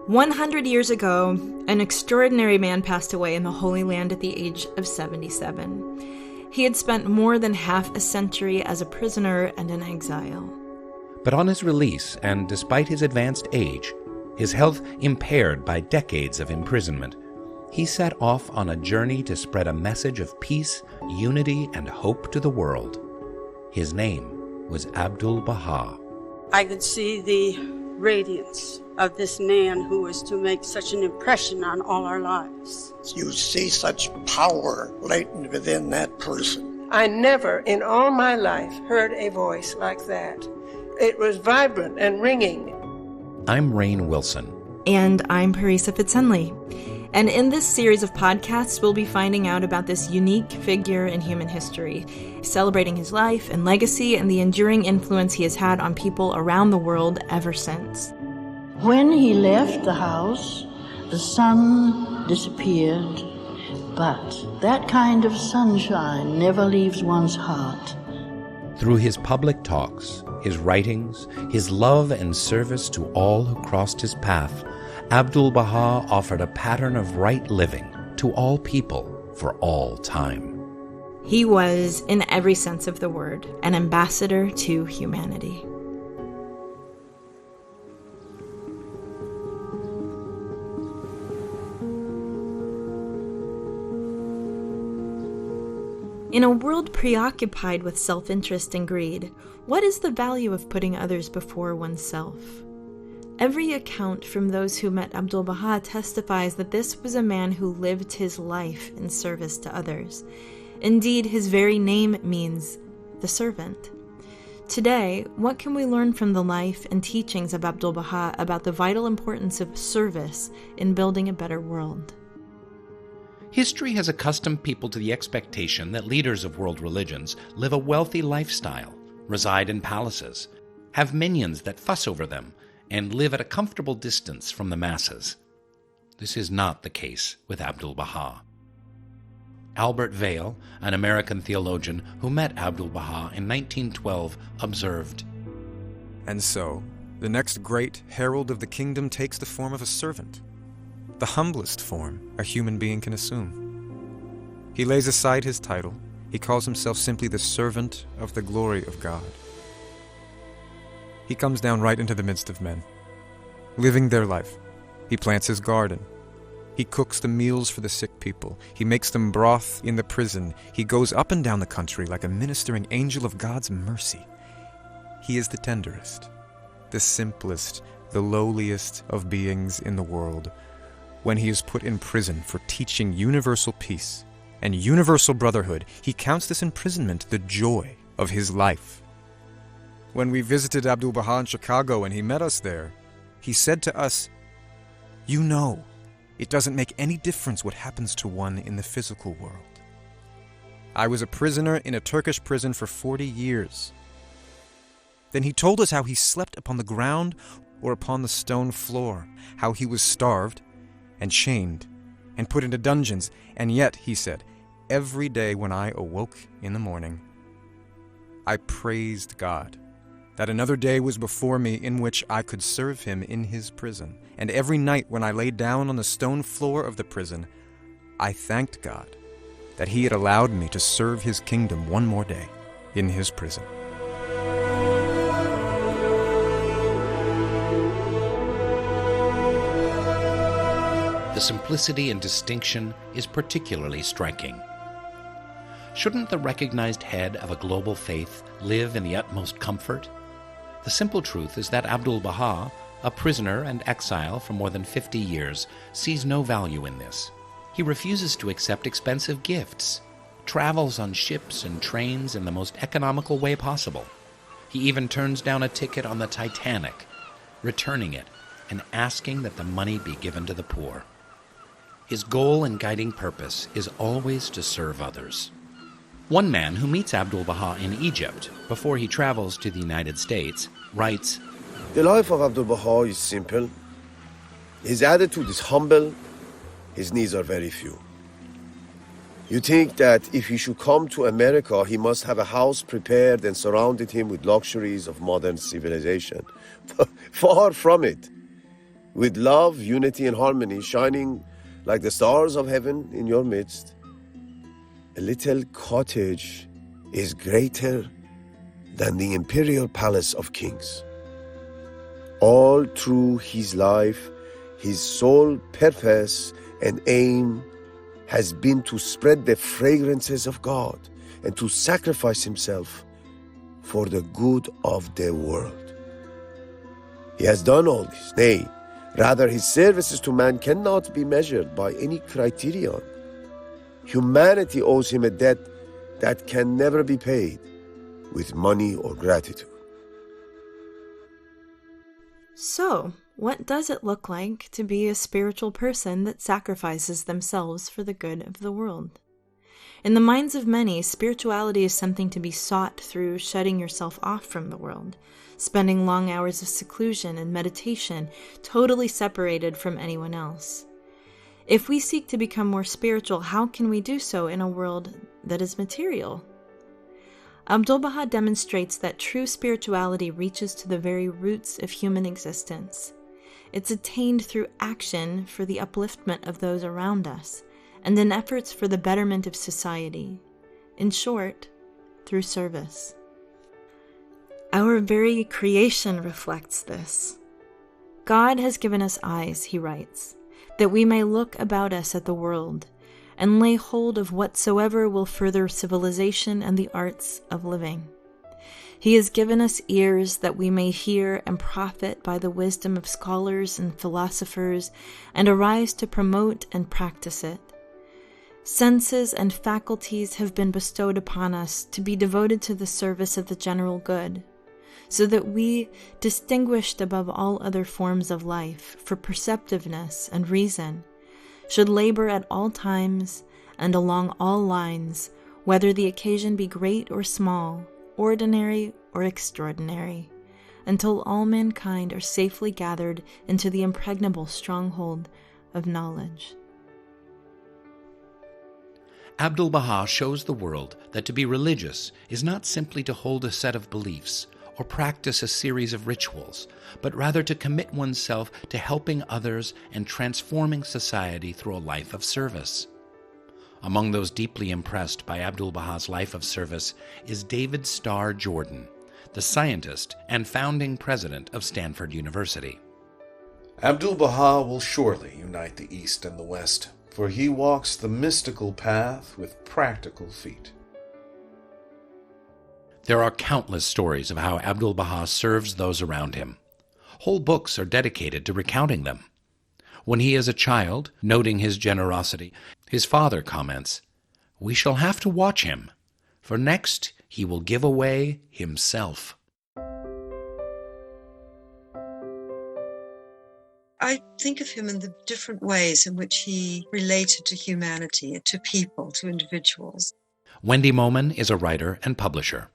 100 years ago, an extraordinary man passed away in the Holy Land at the age of 77. He had spent more than half a century as a prisoner and in exile. But on his release, and despite his advanced age, his health impaired by decades of imprisonment, he set off on a journey to spread a message of peace, unity, and hope to the world. His name was Abdu'l-Baha. I could see the radiance of this man who was to make such an impression on all our lives. You see such power latent within that person. I never in all my life heard a voice like that. It was vibrant and ringing. I'm Rainn Wilson. And I'm Parisa Fitz-Henley. And in this series of podcasts, we'll be finding out about this unique figure in human history, celebrating his life and legacy and the enduring influence he has had on people around the world ever since. When he left the house, the sun disappeared, but that kind of sunshine never leaves one's heart. Through his public talks, his writings, his love and service to all who crossed his path, Abdu'l-Baha offered a pattern of right living to all people for all time. He was, in every sense of the word, an ambassador to humanity. In a world preoccupied with self-interest and greed, what is the value of putting others before oneself? Every account from those who met Abdu'l-Baha testifies that this was a man who lived his life in service to others. Indeed, his very name means the servant. Today, what can we learn from the life and teachings of Abdu'l-Baha about the vital importance of service in building a better world? History has accustomed people to the expectation that leaders of world religions live a wealthy lifestyle, reside in palaces, have minions that fuss over them, and live at a comfortable distance from the masses. This is not the case with Abdu'l-Baha. Albert Vail, an American theologian who met Abdu'l-Baha in 1912, observed, "And so, the next great herald of the kingdom takes the form of a servant, the humblest form a human being can assume. He lays aside his title. He calls himself simply the servant of the glory of God. He comes down right into the midst of men, living their life. He plants his garden. He cooks the meals for the sick people. He makes them broth in the prison. He goes up and down the country like a ministering angel of God's mercy. He is the tenderest, the simplest, the lowliest of beings in the world. When he is put in prison for teaching universal peace and universal brotherhood, he counts this imprisonment the joy of his life. When we visited Abdu'l-Baha in Chicago and he met us there, he said to us, 'You know, it doesn't make any difference what happens to one in the physical world. I was a prisoner in a Turkish prison for 40 years. Then he told us how he slept upon the ground or upon the stone floor, how he was starved and chained and put into dungeons, and yet, he said, every day when I awoke in the morning, I praised God that another day was before me in which I could serve him in his prison. And every night when I lay down on the stone floor of the prison, I thanked God that he had allowed me to serve his kingdom one more day in his prison.'" The simplicity and distinction is particularly striking. Shouldn't the recognized head of a global faith live in the utmost comfort? The simple truth is that Abdu'l-Baha, a prisoner and exile for more than 50 years, sees no value in this. He refuses to accept expensive gifts, travels on ships and trains in the most economical way possible. He even turns down a ticket on the Titanic, returning it and asking that the money be given to the poor. His goal and guiding purpose is always to serve others. One man who meets Abdu'l-Baha in Egypt before he travels to the United States writes, "The life of Abdu'l-Baha is simple. His attitude is humble. His needs are very few. You think that if he should come to America, he must have a house prepared and surrounded him with luxuries of modern civilization. Far from it. with love, unity, and harmony shining like the stars of heaven in your midst, a little cottage is greater than the imperial palace of kings. All through his life, his sole purpose and aim has been to spread the fragrances of God and to sacrifice himself for the good of the world. He has done all this. Nay, rather, his services to man cannot be measured by any criterion. Humanity owes him a debt that can never be paid with money or gratitude. So, what does it look like to be a spiritual person that sacrifices themselves for the good of the world? In the minds of many, spirituality is something to be sought through shutting yourself off from the world, spending long hours of seclusion and meditation, totally separated from anyone else. If we seek to become more spiritual, how can we do so in a world that is material? Abdu'l-Baha demonstrates that true spirituality reaches to the very roots of human existence. It's attained through action for the upliftment of those around us, and in efforts for the betterment of society. In short, through service. Our very creation reflects this. God has given us eyes, he writes, that we may look about us at the world, and lay hold of whatsoever will further civilization and the arts of living. He has given us ears that we may hear and profit by the wisdom of scholars and philosophers, and arise to promote and practice it. Senses and faculties have been bestowed upon us to be devoted to the service of the general good, so that we, distinguished above all other forms of life for perceptiveness and reason, should labor at all times and along all lines, whether the occasion be great or small, ordinary or extraordinary, until all mankind are safely gathered into the impregnable stronghold of knowledge. Abdu'l-Baha shows the world that to be religious is not simply to hold a set of beliefs or practice a series of rituals, but rather to commit oneself to helping others and transforming society through a life of service. Among those deeply impressed by Abdu'l-Baha's life of service is David Starr Jordan, the scientist and founding president of Stanford University. Abdu'l-Baha will surely unite the East and the West, for he walks the mystical path with practical feet. There are countless stories of how Abdu'l-Baha serves those around him. Whole books are dedicated to recounting them. When he is a child, noting his generosity, his father comments, "We shall have to watch him, for next he will give away himself." I think of him in the different ways in which he related to humanity, to people, to individuals. Wendi Momen is a writer and publisher.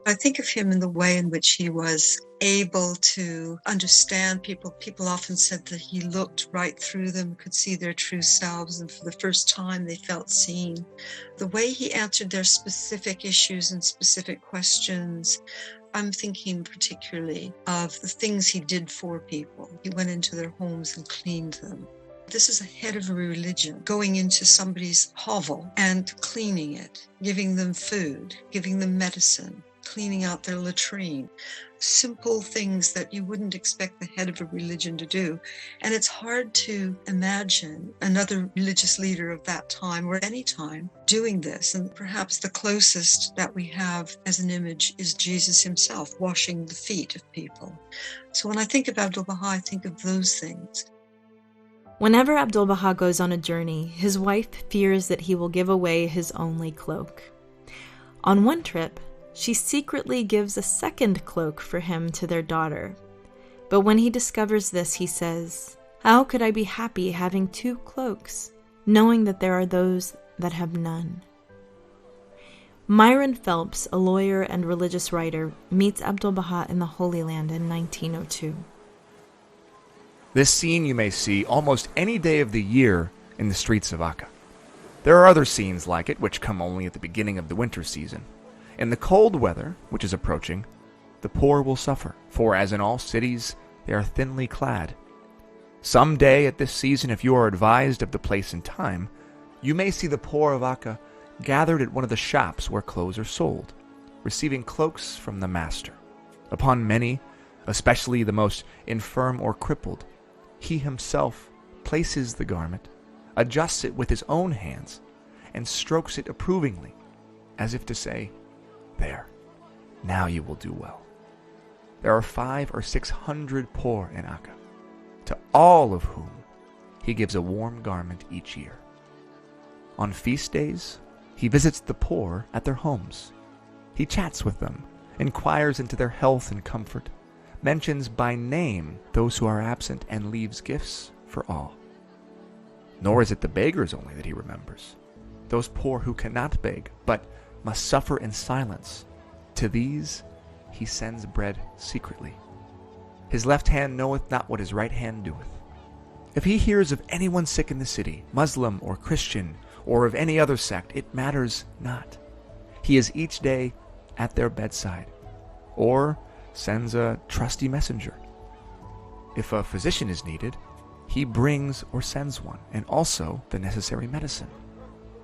I think of him in the way in which he was able to understand people. People often said that he looked right through them, could see their true selves, and for the first time they felt seen. The way he answered their specific issues and specific questions, I'm thinking particularly of the things he did for people. He went into their homes and cleaned them. This is a head of a religion, going into somebody's hovel and cleaning it, giving them food, giving them medicine, cleaning out their latrine. Simple things that you wouldn't expect the head of a religion to do. And it's hard to imagine another religious leader of that time or any time doing this. And perhaps the closest that we have as an image is Jesus himself, washing the feet of people. So when I think of Abdu'l-Baha, I think of those things. Whenever Abdu'l-Baha goes on a journey, his wife fears that he will give away his only cloak. On one trip, she secretly gives a second cloak for him to their daughter. But when he discovers this, he says, "How could I be happy having two cloaks, knowing that there are those that have none?" Myron Phelps, a lawyer and religious writer, meets Abdu'l-Baha in the Holy Land in 1902. This scene you may see almost any day of the year in the streets of Akka. There are other scenes like it which come only at the beginning of the winter season. In the cold weather, which is approaching, the poor will suffer, for as in all cities, they are thinly clad. Some day at this season, if you are advised of the place and time, you may see the poor of Akka gathered at one of the shops where clothes are sold, receiving cloaks from the master. Upon many, especially the most infirm or crippled, he himself places the garment, adjusts it with his own hands, and strokes it approvingly, as if to say, "There, now you will do well." There are 500 or 600 poor in Akka, to all of whom he gives a warm garment each year. On feast days, he visits the poor at their homes. He chats with them, inquires into their health and comfort, mentions by name those who are absent, and leaves gifts for all. Nor is it the beggars only that he remembers, those poor who cannot beg, but must suffer in silence. To these he sends bread secretly. His left hand knoweth not what his right hand doeth. If he hears of anyone sick in the city, Muslim or Christian, or of any other sect, it matters not. He is each day at their bedside, or sends a trusty messenger. If a physician is needed, he brings or sends one, and also the necessary medicine.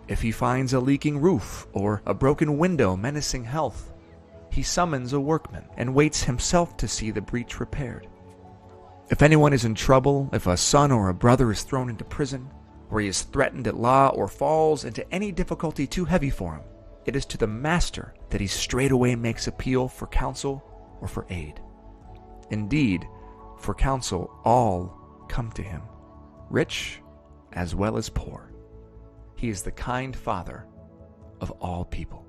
If he finds a leaking roof or a broken window menacing health, he summons a workman and waits himself to see the breach repaired. If anyone is in trouble, if a son or a brother is thrown into prison, or he is threatened at law, or falls into any difficulty too heavy for him, it is to the master that he straightway makes appeal for counsel or for aid. Indeed, for counsel all come to him, rich as well as poor. He is the kind father of all people.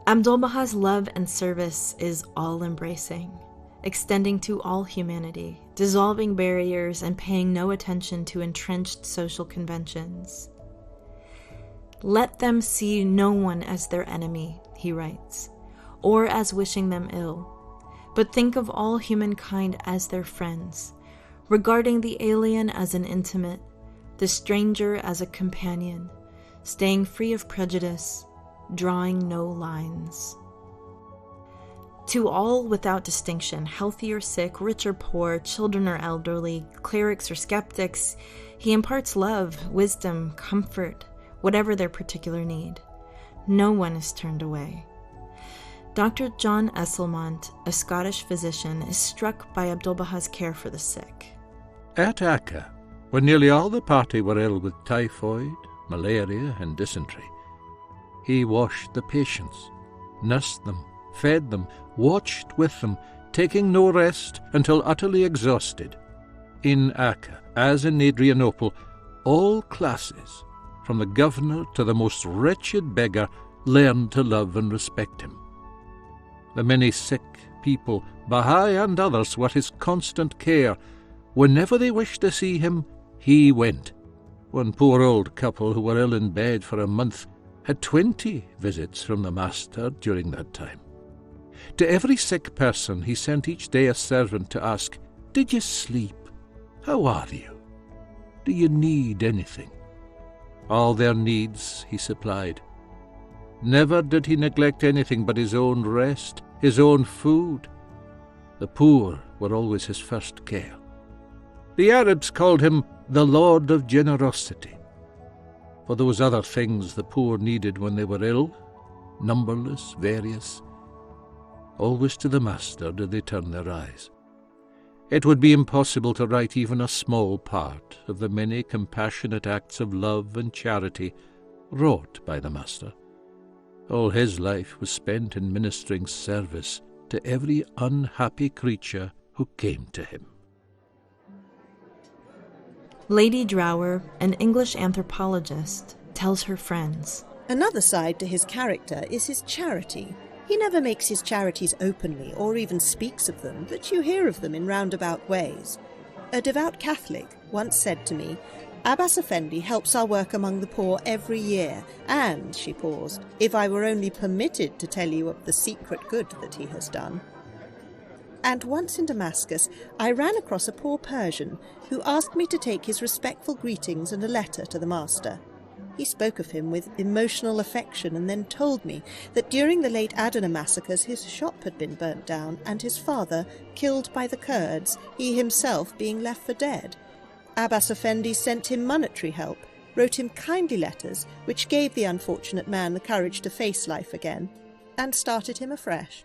Abdu'l-Baha's love and service is all-embracing, extending to all humanity, dissolving barriers and paying no attention to entrenched social conventions. "Let them see no one as their enemy," he writes, "or as wishing them ill, but think of all humankind as their friends, regarding the alien as an intimate, the stranger as a companion, staying free of prejudice, drawing no lines." To all without distinction, healthy or sick, rich or poor, children or elderly, clerics or skeptics, he imparts love, wisdom, comfort, whatever their particular need. No one is turned away. Dr. John Esselmont, a Scottish physician, is struck by Abdu'l-Baha's care for the sick. At Akka, when nearly all the party were ill with typhoid, malaria, and dysentery, he washed the patients, nursed them, fed them, watched with them, taking no rest until utterly exhausted. In Akka, as in Adrianople, all classes, from the governor to the most wretched beggar, learned to love and respect him. The many sick people, Bahai and others, were his constant care. Whenever they wished to see him, he went. One poor old couple who were ill in bed for a month had 20 visits from the master during that time. To every sick person he sent each day a servant to ask, "Did you sleep? How are you? Do you need anything?" All their needs he supplied. Never did he neglect anything but his own rest, his own food. The poor were always his first care. The Arabs called him the Lord of Generosity. For those other things the poor needed when they were ill, numberless, various, always to the master did they turn their eyes. It would be impossible to write even a small part of the many compassionate acts of love and charity wrought by the master. All his life was spent in ministering service to every unhappy creature who came to him. Lady Drower, an English anthropologist, tells her friends, "Another side to his character is his charity. He never makes his charities openly or even speaks of them, but you hear of them in roundabout ways. A devout Catholic once said to me, 'Abbas Effendi helps our work among the poor every year, and,' she paused, 'if I were only permitted to tell you of the secret good that he has done.' And once in Damascus, I ran across a poor Persian who asked me to take his respectful greetings and a letter to the master. He spoke of him with emotional affection and then told me that during the late Adana massacres his shop had been burnt down and his father killed by the Kurds, he himself being left for dead. Abbas Effendi sent him monetary help, wrote him kindly letters which gave the unfortunate man the courage to face life again, and started him afresh.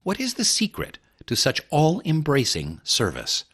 What is the secret to such all-embracing service?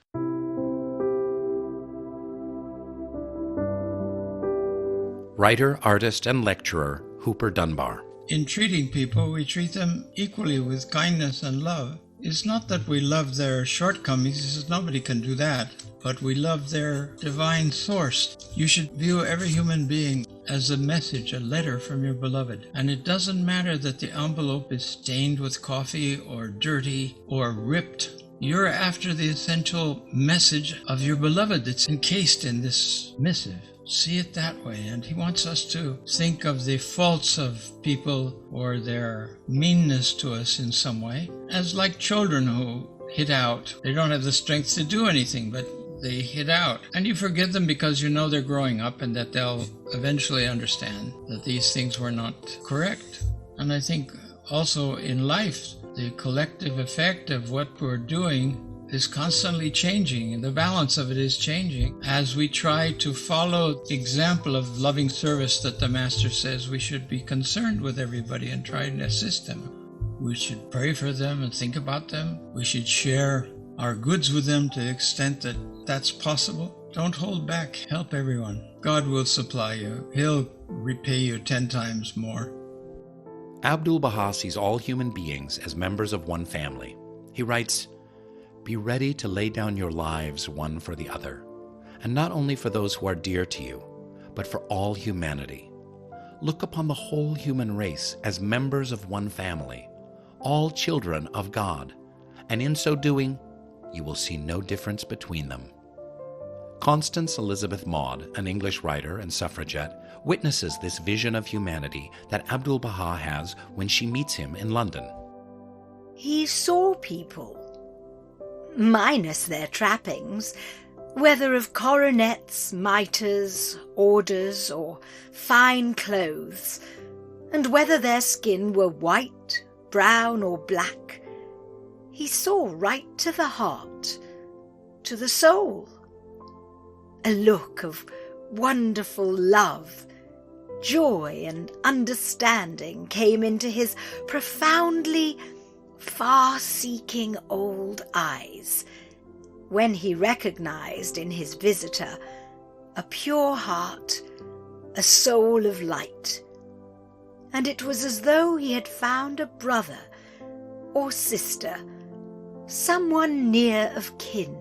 Writer, artist, and lecturer Hooper Dunbar. In treating people, we treat them equally with kindness and love. It's not that we love their shortcomings, nobody can do that, but we love their divine source. You should view every human being as a message, a letter from your beloved. And it doesn't matter that the envelope is stained with coffee or dirty or ripped. You're after the essential message of your beloved that's encased in this missive. See it that way. And he wants us to think of the faults of people or their meanness to us in some way as like children who hit out. They don't have the strength to do anything, but they hit out. And you forgive them because you know they're growing up and that they'll eventually understand that these things were not correct. And I think also in life, the collective effect of what we're doing is constantly changing, and the balance of it is changing as we try to follow the example of loving service that the Master says we should be concerned with everybody and try and assist them. We should pray for them and think about them. We should share our goods with them to the extent that that's possible. Don't hold back. Help everyone. God will supply you. He'll repay you 10 times more. Abdu'l-Baha sees all human beings as members of one family. He writes, "Be ready to lay down your lives one for the other, and not only for those who are dear to you, but for all humanity. Look upon the whole human race as members of one family, all children of God, and in so doing, you will see no difference between them." Constance Elizabeth Maud, an English writer and suffragette, witnesses this vision of humanity that Abdu'l-Baha has when she meets him in London. He saw people, minus their trappings, whether of coronets, mitres, orders, or fine clothes, and whether their skin were white, brown, or black. He saw right to the heart, to the soul. A look of wonderful love, joy, and understanding came into his profoundly far-seeking old eyes when he recognized in his visitor a pure heart, a soul of light, and it was as though he had found a brother or sister, someone near of kin.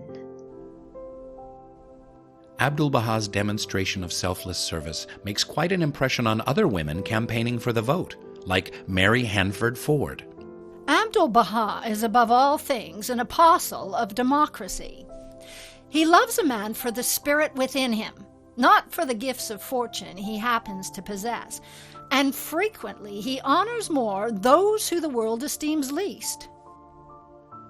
Abdu'l-Baha's demonstration of selfless service makes quite an impression on other women campaigning for the vote, like Mary Hanford Ford. Abdu'l-Baha is above all things an apostle of democracy. He loves a man for the spirit within him, not for the gifts of fortune he happens to possess, and frequently he honors more those who the world esteems least.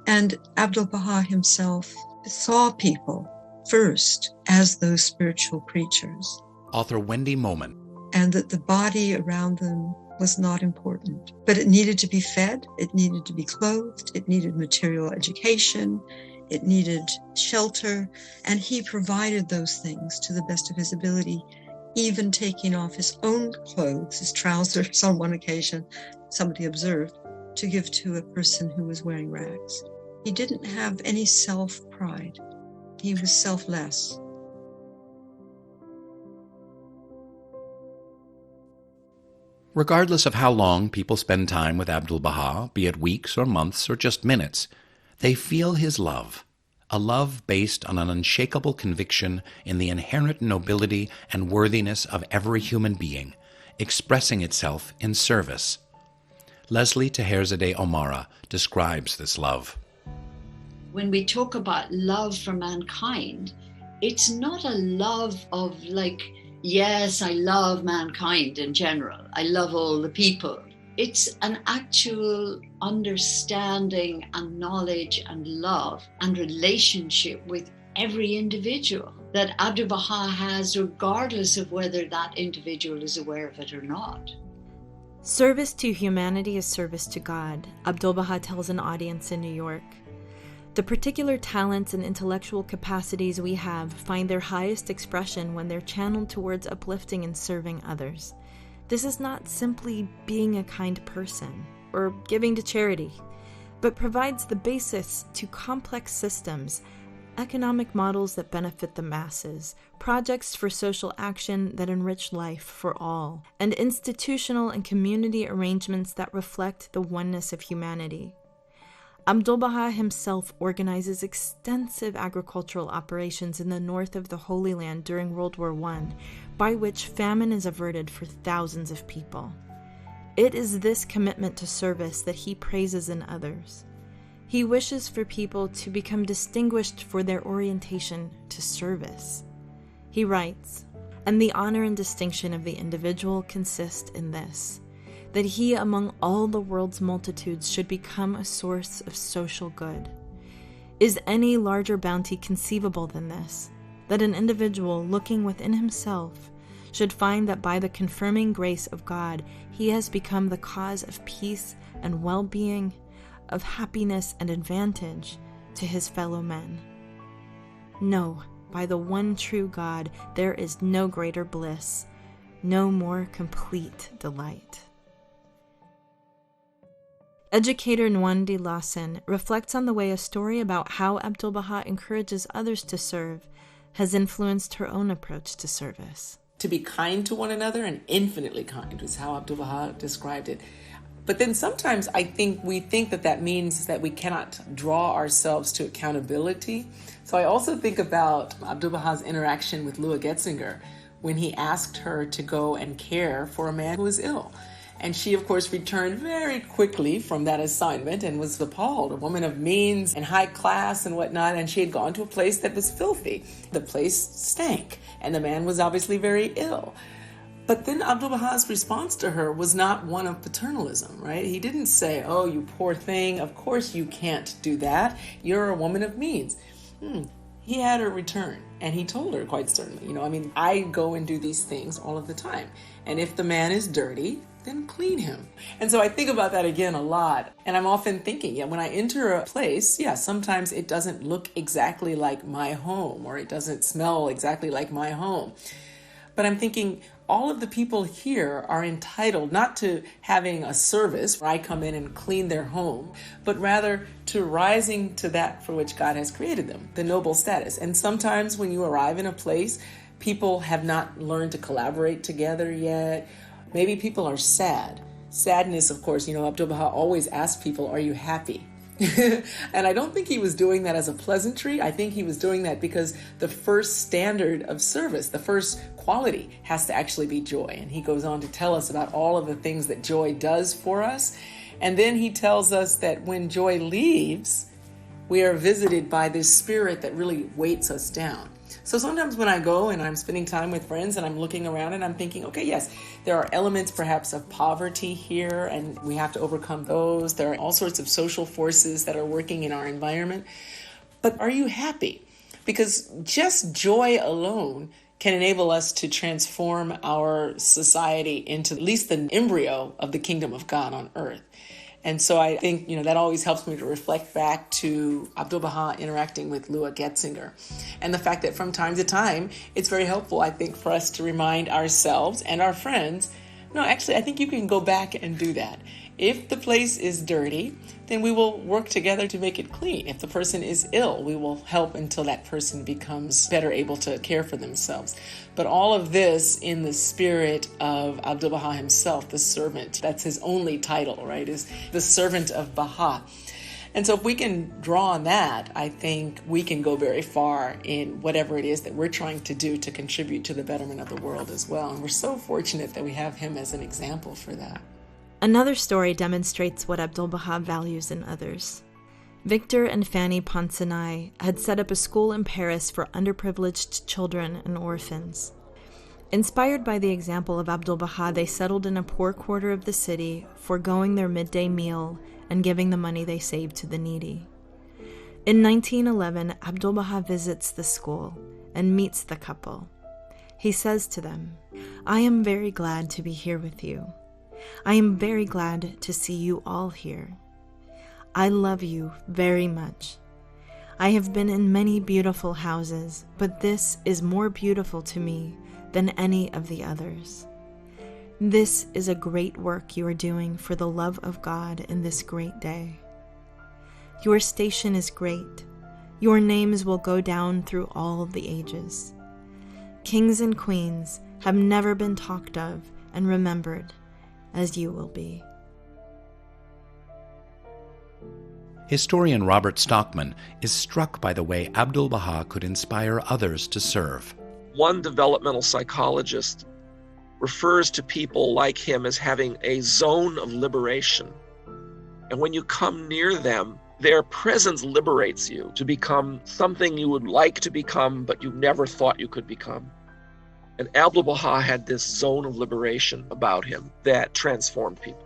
And Abdu'l-Baha himself saw people first as those spiritual creatures. Author Wendi Momen. And that the body around them was not important, but it needed to be fed, it needed to be clothed, it needed material education, it needed shelter, and he provided those things to the best of his ability, even taking off his own clothes, his trousers on one occasion, somebody observed, to give to a person who was wearing rags. He didn't have any self-pride. He was selfless. Regardless of how long people spend time with Abdu'l-Baha, be it weeks or months or just minutes, they feel his love, a love based on an unshakable conviction in the inherent nobility and worthiness of every human being, expressing itself in service. Lesley Taherzadeh Omara describes this love. When we talk about love for mankind, it's not a love of like, yes, I love mankind in general. I love all the people. It's an actual understanding and knowledge and love and relationship with every individual. that Abdu'l-Baha has, regardless of whether that individual is aware of it or not. Service to humanity is service to God, Abdu'l-Baha tells an audience in New York. The particular talents and intellectual capacities we have find their highest expression when they're channeled towards uplifting and serving others. This is not simply being a kind person or giving to charity, but provides the basis to complex systems, economic models that benefit the masses, projects for social action that enrich life for all, and institutional and community arrangements that reflect the oneness of humanity. Abdu'l-Baha himself organizes extensive agricultural operations in the north of the Holy Land during World War I, by which famine is averted for thousands of people. It is this commitment to service that he praises in others. He wishes for people to become distinguished for their orientation to service. He writes, "And the honor and distinction of the individual consist in this, that he among all the world's multitudes should become a source of social good. Is any larger bounty conceivable than this, that an individual looking within himself should find that by the confirming grace of God he has become the cause of peace and well-being, of happiness and advantage to his fellow men? No, by the one true God there is no greater bliss, no more complete delight." Educator Nwandi Lawson reflects on the way a story about how Abdu'l-Baha encourages others to serve has influenced her own approach to service. To be kind to one another, and infinitely kind is how Abdu'l-Baha described it. But then sometimes I think we think that that means that we cannot draw ourselves to accountability. So I also think about Abdu'l-Baha's interaction with Lua Getzinger when he asked her to go and care for a man who was ill. And she, of course, returned very quickly from that assignment and was appalled, a woman of means and high class and whatnot, and she had gone to a place that was filthy. The place stank, and the man was obviously very ill. But then Abdu'l-Baha's response to her was not one of paternalism, right? He didn't say, "Oh, you poor thing, of course you can't do that. You're a woman of means." He had her return, and he told her quite sternly, I go and do these things all of the time. And if the man is dirty, then clean him. And so I think about that again a lot. And I'm often thinking, when I enter a place, sometimes it doesn't look exactly like my home, or it doesn't smell exactly like my home. But I'm thinking all of the people here are entitled not to having a service where I come in and clean their home, but rather to rising to that for which God has created them, the noble status. And sometimes when you arrive in a place, people have not learned to collaborate together yet. Maybe people are sad. Sadness, of course, Abdu'l-Baha always asks people, "Are you happy?" And I don't think he was doing that as a pleasantry. I think he was doing that because the first standard of service, the first quality, has to actually be joy. And he goes on to tell us about all of the things that joy does for us. And then he tells us that when joy leaves, we are visited by this spirit that really weights us down. So sometimes when I go and I'm spending time with friends and I'm looking around and I'm thinking, okay, yes, there are elements perhaps of poverty here and we have to overcome those. There are all sorts of social forces that are working in our environment. But are you happy? Because just joy alone can enable us to transform our society into at least the embryo of the kingdom of God on earth. And so I think, that always helps me to reflect back to Abdu'l-Baha interacting with Lua Getzinger. And the fact that from time to time, it's very helpful, I think, for us to remind ourselves and our friends, no, actually, I think you can go back and do that. If the place is dirty, then we will work together to make it clean. If the person is ill, we will help until that person becomes better able to care for themselves. But all of this in the spirit of Abdu'l-Baha himself, the servant. That's his only title, right, is the servant of Baha. And so if we can draw on that, I think we can go very far in whatever it is that we're trying to do to contribute to the betterment of the world as well. And we're so fortunate that we have him as an example for that. Another story demonstrates what Abdu'l-Baha values in others. Victor and Fanny Ponsanai had set up a school in Paris for underprivileged children and orphans. Inspired by the example of Abdu'l-Baha, they settled in a poor quarter of the city, foregoing their midday meal and giving the money they saved to the needy. In 1911, Abdu'l-Baha visits the school, and meets the couple. He says to them, "I am very glad to be here with you. I am very glad to see you all here. I love you very much. I have been in many beautiful houses, but this is more beautiful to me than any of the others. This is a great work you are doing for the love of God in this great day. Your station is great. Your names will go down through all the ages. Kings and queens have never been talked of and remembered as you will be." Historian Robert Stockman is struck by the way Abdu'l-Baha could inspire others to serve. One developmental psychologist refers to people like him as having a zone of liberation. And when you come near them, their presence liberates you to become something you would like to become, but you never thought you could become. And Abdu'l-Baha had this zone of liberation about him that transformed people.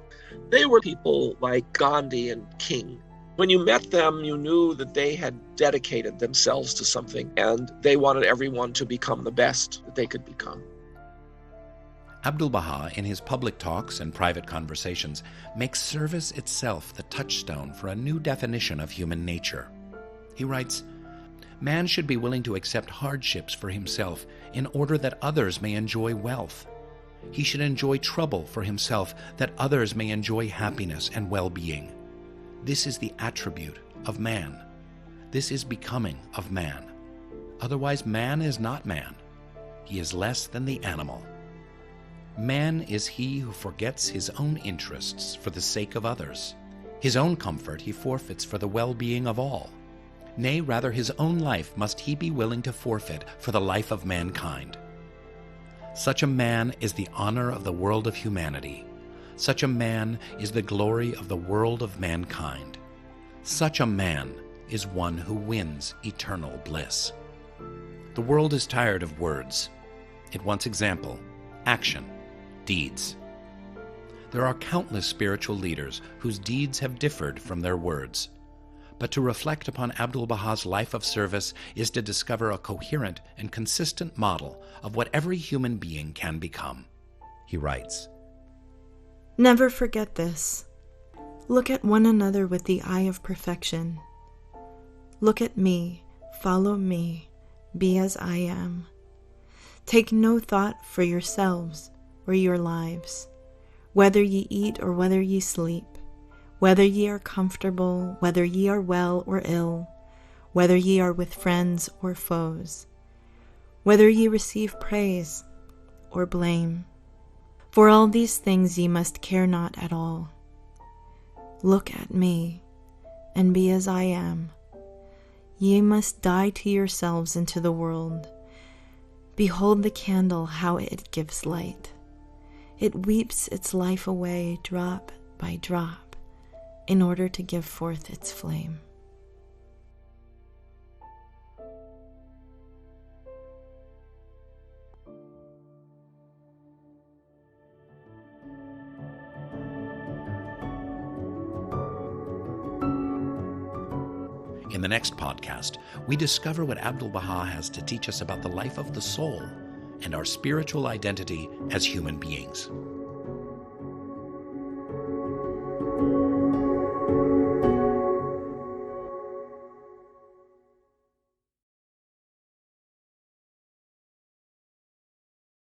They were people like Gandhi and King. When you met them, you knew that they had dedicated themselves to something, and they wanted everyone to become the best that they could become. Abdu'l-Baha, in his public talks and private conversations, makes service itself the touchstone for a new definition of human nature. He writes, "Man should be willing to accept hardships for himself in order that others may enjoy wealth. He should enjoy trouble for himself that others may enjoy happiness and well-being. This is the attribute of man. This is becoming of man. Otherwise, man is not man. He is less than the animal. Man is he who forgets his own interests for the sake of others. His own comfort he forfeits for the well-being of all. Nay, rather, his own life must he be willing to forfeit for the life of mankind. Such a man is the honor of the world of humanity. Such a man is the glory of the world of mankind. Such a man is one who wins eternal bliss." The world is tired of words. It wants example, action, deeds. There are countless spiritual leaders whose deeds have differed from their words. But to reflect upon Abdu'l-Baha's life of service is to discover a coherent and consistent model of what every human being can become. He writes, "Never forget this. Look at one another with the eye of perfection. Look at me, follow me, be as I am. Take no thought for yourselves or your lives, whether ye eat or whether ye sleep, whether ye are comfortable, whether ye are well or ill, whether ye are with friends or foes, whether ye receive praise or blame. For all these things ye must care not at all. Look at me, and be as I am. Ye must die to yourselves into the world. Behold the candle, how it gives light. It weeps its life away drop by drop, in order to give forth its flame." In the next podcast, we discover what Abdu'l-Baha has to teach us about the life of the soul and our spiritual identity as human beings.